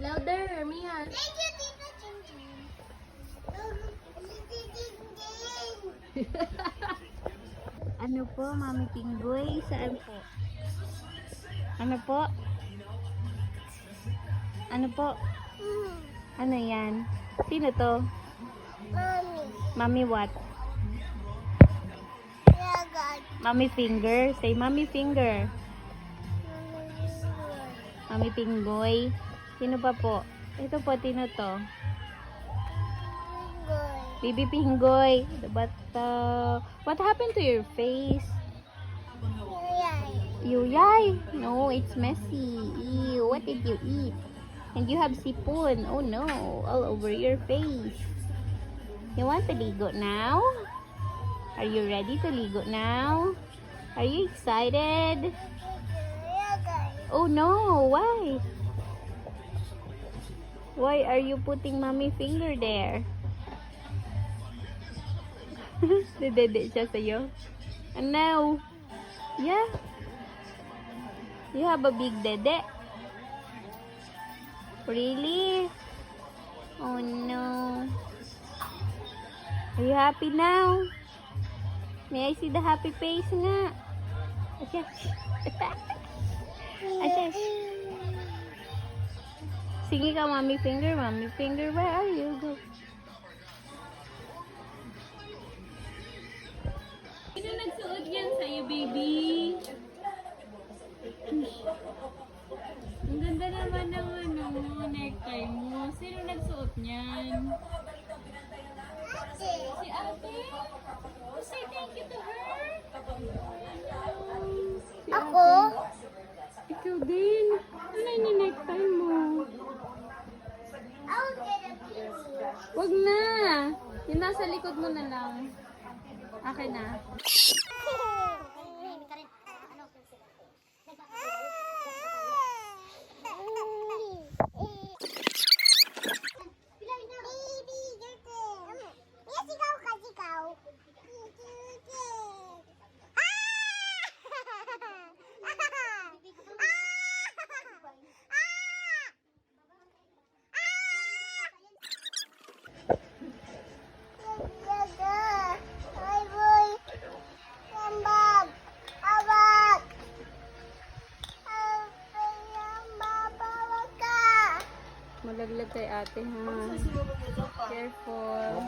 Louder, Mia. Thank you, Tita Chin-Chin. Ano po, Mami Pinggoy? Saan po? Ano po? Ano po? Ano yan? Sino to? Mommy. Mami what? Lagad. Mami Finger? Say Mami Finger. Mami Pinggoy. Sino pa po? Ito po, sino to? Baby Pinggoy. But, what happened to your face? Yuyay. No, it's messy. Ew, what did you eat? And you have sipon. Oh no, all over your face. You want to ligo now? Are you ready to ligo now? Are you excited? Oh no, why? Why are you putting Mommy Finger there? Dede siya sa'yo. And now, yeah. You have a big dede. Really? Oh no. Are you happy now? May I see the happy face nga? Asyash. Asyash. Sige ka, Mommy Finger. Mommy Finger, where are you? Go. Sino nagsuot yan sa'yo, baby? Ang ganda naman ng necktie mo. Sino nagsuot niyan? Si ate? Oh, say thank you to her. Si Ako? ate. Ikaw din. Ano yung necktie mo? I'll get a piece. Wag na. Yung nasa likod mo na lang. Akin na. Malaglag kay ate ha. Careful.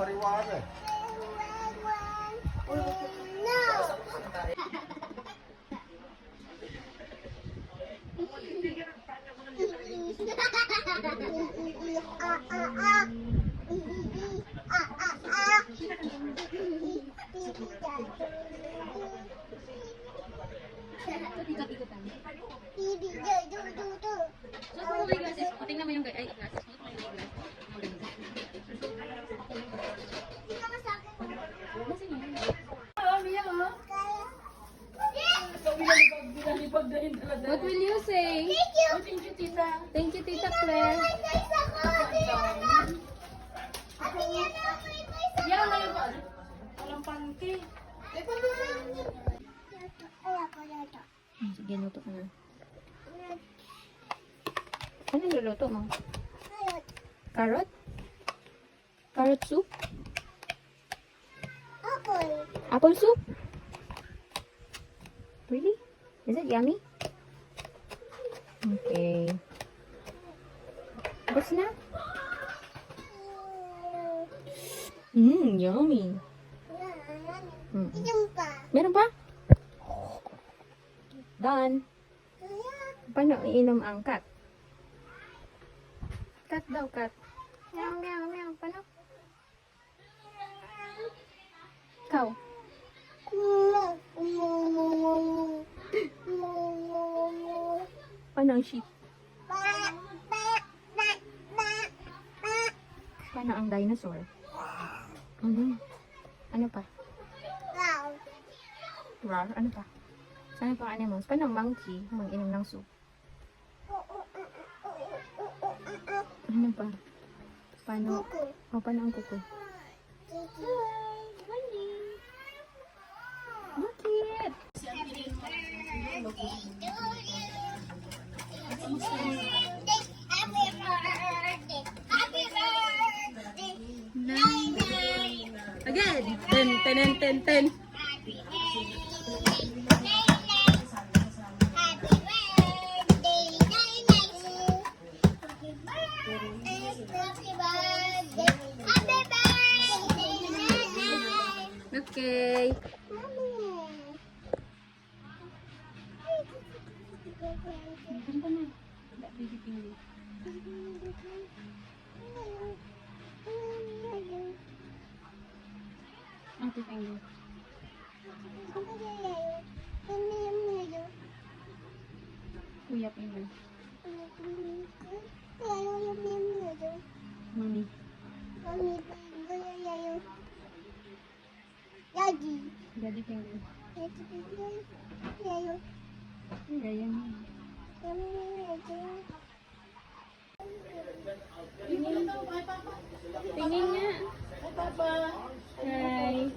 Tingnan mo yung glasses mo. What will you say? Thank you. Thank you, Tita. Thank you, Tita Claire. Yan, ngayon pa. Walang panty. Sige, luto ko na. Ano yung luluto mo? Carrot? Carrot soup? Apple. Apple soup? Really? Is it yummy? Okay. Tapos na? Yummy. Yung pa. Meron pa? Done. Paano iinom ang cat? Cat daw, cat. Meow, meow, meow. Paano? Ikaw? Paano ang sheep? Paano ang dinosaur? Ano pa? Rar? Ano pa? Ano pa animals? Paano ang monkey? Mag-inom ng soup? Ano pa? Paano? O, paano ang kuko? Bakit? Everywhere. 10. Okay. Ate finger. Kuya finger. Mami. Daddy finger. Ganyan. Tingin nga. Hi.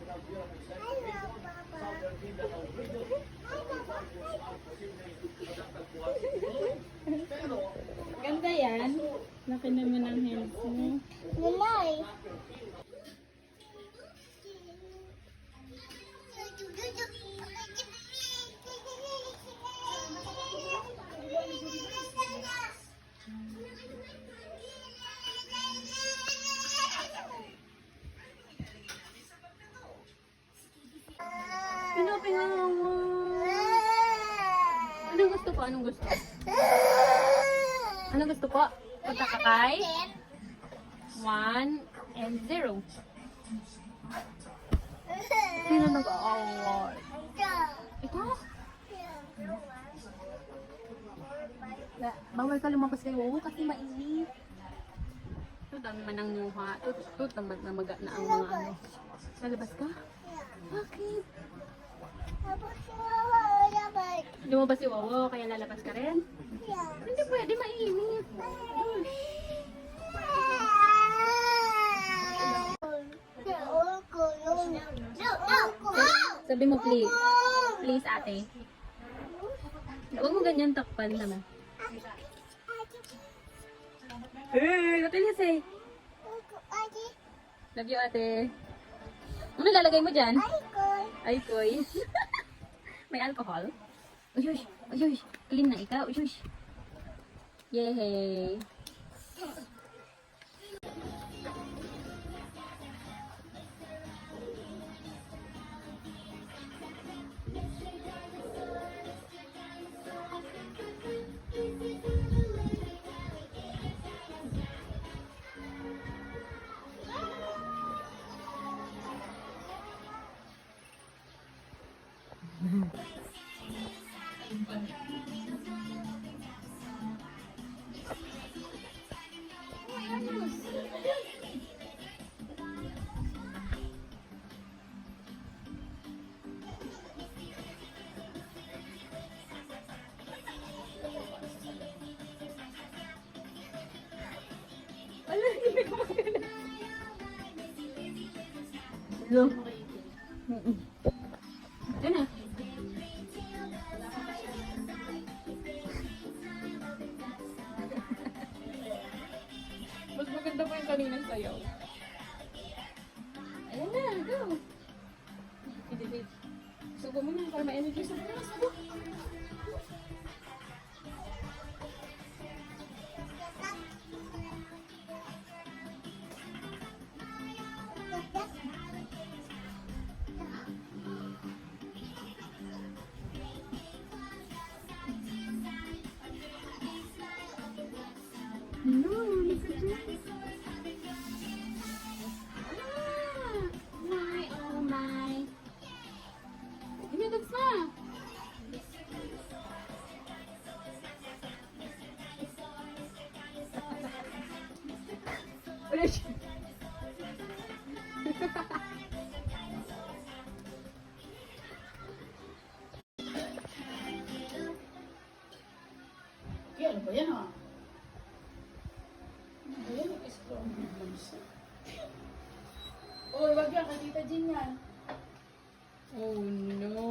Ganda yan. Laki naman ang hands mo. Pinapingan mo. Anong gusto po? Anong gusto? Anong gusto po? Punta ka kay 1 and 0. Sino nag-award? Ito? Bawal ka lumabas kayo kasi mainit. Ito dami man ang nuha. Ito tamad na maga na ang mga ano. Lalabas ka? Bakit? Lumabas si Wawo, kaya lalabas ka rin? Hindi pwede, mainit. Sabi mo please. Please ate. Huwag mo ganyan takpan naman. Hey, what will you say? Love you ate. Ano lalagay mo dyan? Ay, koy. May alcohol? Uy, clean na ikaw. Uy. Yay! Hello. Diyan na. Mas maganda po yung kaninang sayaw. Ayan na, go. Subo mo na para ma-energy. Subo na, subo. No, listen to this. My, oh my. Give me the smile. Yan, ano ba yan ah? Ayan, strong naman siya. Uy, wag yan, katita Jean yan. Oh no.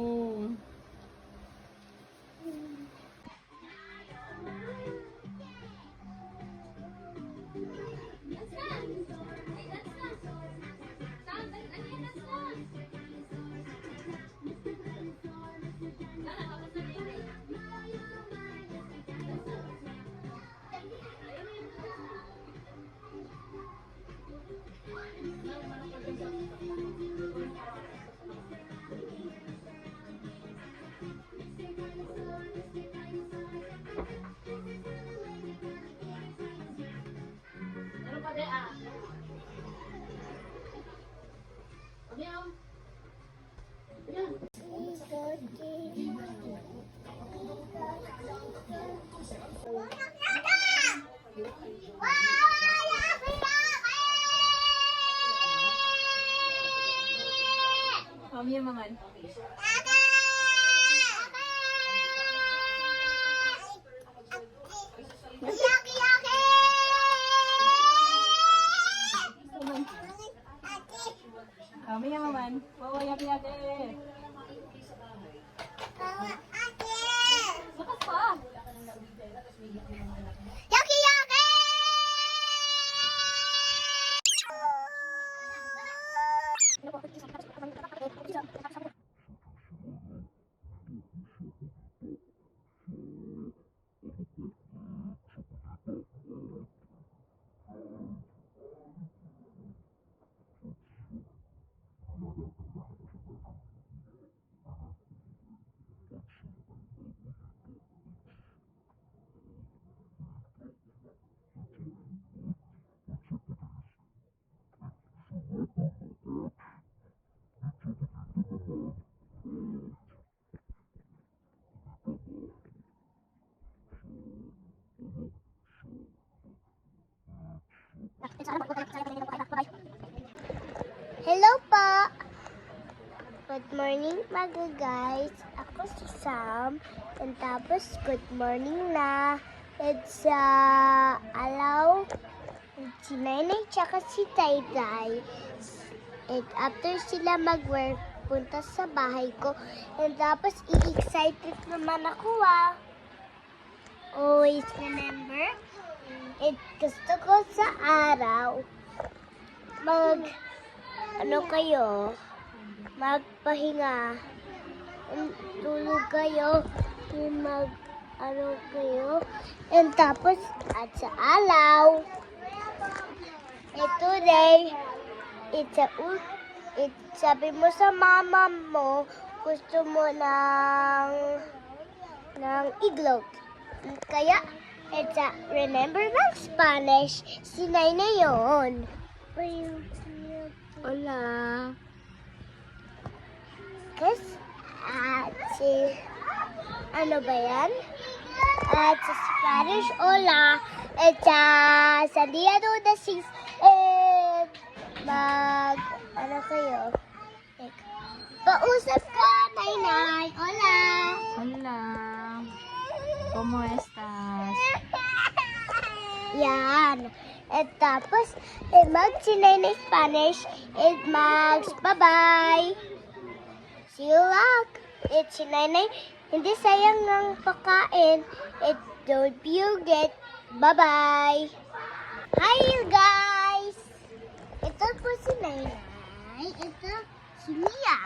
yan, Maman? Yaki, yaki! Maman. Kami yan, Maman. Wow, yaki-yaki. Lakas pa. Yaki, yaki! Hello po! Good morning mga guys. Ako si Sam. And tapos good morning na. It's alaw si Nanay tsaka si Taytay. And after sila mag-work, punta sa bahay ko. And tapos i-excited naman ako Always remember, gusto ko sa araw magpahinga, tulog kayo, and tapos at sa alaw, today, sabi mo sa mama mo, gusto mo ng iglog. Kaya, remember ng Spanish, si Nainay yun. Hola. Ano ba yan? At sa Spanish, hola. At sa dia do the sis, kayo? Pausap ka, Nainay. Hola. Hola. ¿Cómo estás? Yan. At tapos, mag-sinay na Spanish, bye-bye. See you later. It's sinay, hindi sayang ng pagkain. Don't forget. Bye-bye. Hi, you guys. Ito po si Nainay. Ito si Mia.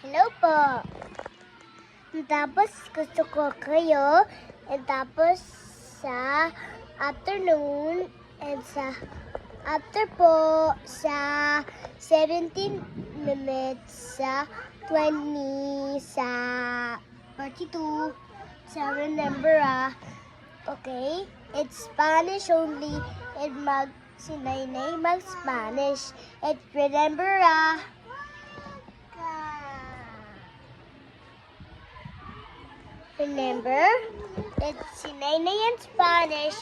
Hello po. Tapos, gusto ko kayo. Tapos, sa afternoon, and after po, sa 17 minutes, sa 20, sa 42, sa remember, okay? It's Spanish only, and si Nainay mag-Spanish. And remember, it's si Nainay in Spanish.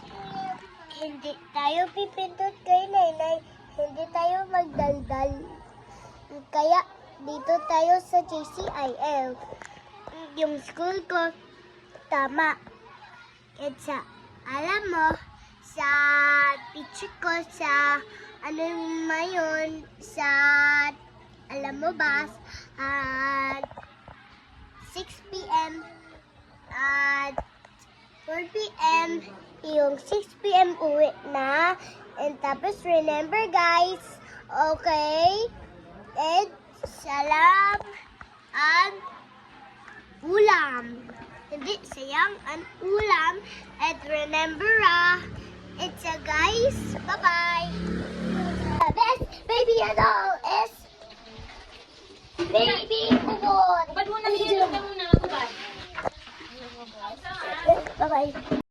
Hindi tayo pipindot kay Nainay. Hindi tayo magdaldal. Kaya dito tayo sa JCIL. Yung school ko, tama. At alam mo, sa teacher ko, sa alam mo ba, at 6 p.m. at 4 p.m. Yung 6 p.m. uwi na. And tapos remember guys, okay? And salam ang ulam. Hindi, sayang ang ulam. And remember, it's a guys, bye-bye. The best baby doll is Baby Ubod. Ba't muna, bigyan ka muna ako ba? Bye-bye.